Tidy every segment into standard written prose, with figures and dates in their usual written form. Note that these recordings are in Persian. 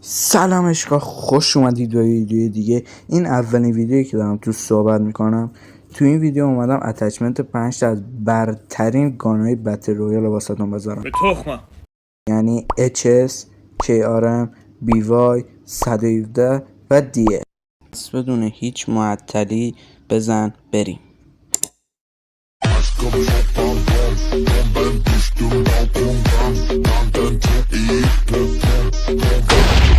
سلام عشقا، خوش اومدید به ویدیو دیگه. این اولین ویدیویی که دارم تو صحبت میکنم. تو این ویدیو اومدم اتچمنت 5 تا از برترین گانهای بتل رویال واسهتون بذارم. به تخمم. یعنی HS، KRM، BY 117 و DL. پس بدون هیچ معطلی بزن بریم.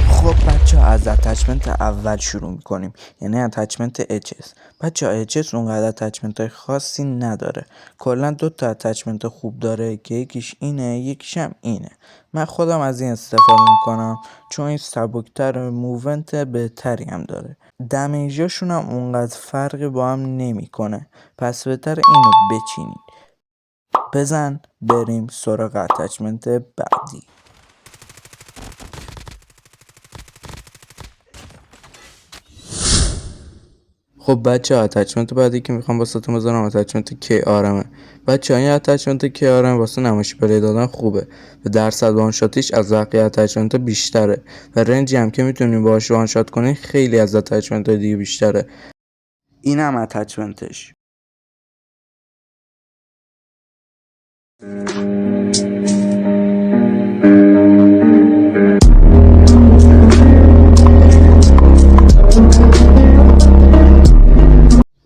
خب بچه ها، از اتچمنت اول شروع میکنیم، یعنی اتچمنت HS. بچه ها HS اونقدر اتچمنت های خاصی نداره، کلا 2 تا اتچمنت خوب داره که یکیش اینه یکیش هم اینه. من خودم از این استفاده میکنم چون این سبکتر، موونت بهتری هم داره، دمیجاشون هم اونقدر فرقی با هم نمیکنه، پس بهتر اینو بچینید. بزن بریم سراغ اتچمنت بعدی. خب بچه ها، اتچمنت بعدی که میخوام واسهتون بذارم اتچمنت KRMه. بچه ها این اتچمنت KRM واسه نمایش پلی دادن خوبه و درصد وانشاتیش از بقیه اتچمنت بیشتره و رنجی هم که میتونین باهاش وانشات کنین خیلی از اتچمنت دیگه بیشتره. اینم اتچمنتش.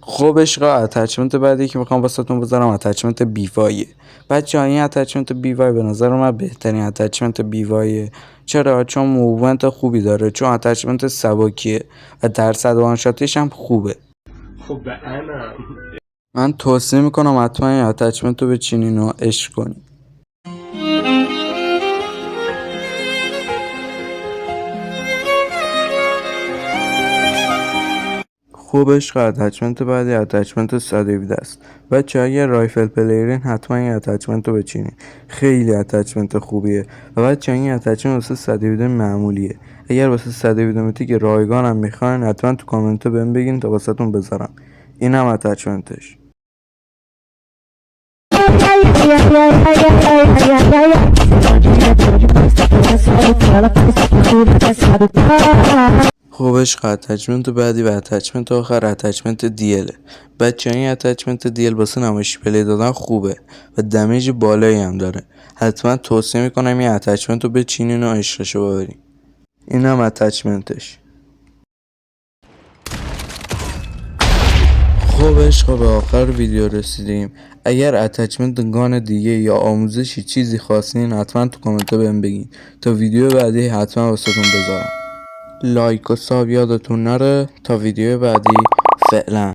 خب عشقا، اتچمنت بعدی که میخوام واسهتون بذارم اتچمنت BY. بچه‌ها این اتچمنت BY به نظر من بهترین اتچمنت BY. چرا؟ چون موومنت خوبی داره، چون اتچمنت سبکیه و درصد وانشاتش هم خوبه. خب به انم من توصیه میکنم حتما این اتچمنت رو بچینین و عشق کنین. خب عشق، اتچمنت بعدی اتچمنت 117 است. بچه اگر رایفل پلیرین حتما این اتچمنت رو بچینین، خیلی اتچمنت خوبیه و بچه این اتچمنت واسه 117 معمولیه. اگر واسه 117 میتی که رایگان هم میخواین حتما تو کامنت بهم بگین تا واسه تون بذارم. این هم اتچمنتش. خب عشق، اتچمنت بعدی و اتچمنت آخر اتچمنت DL. بچه این اتچمنت DL واسه نمایشی پلی دادن خوبه و دمیج بالایی هم داره. حتما توصیه میکنم این اتچمنت رو بچینین و عشقشو ببرین. این هم اتچمنتش. خب عشقا، به آخر ویدیو رسیدیم. اگر اتچمنت گان دیگه یا آموزشی چیزی خواستین حتما تو کامنت بهم بگین تا ویدیو بعدی حتما واسهتون بذارم. لایک و ساب یادتون نره. تا ویدیو بعدی، فعلا.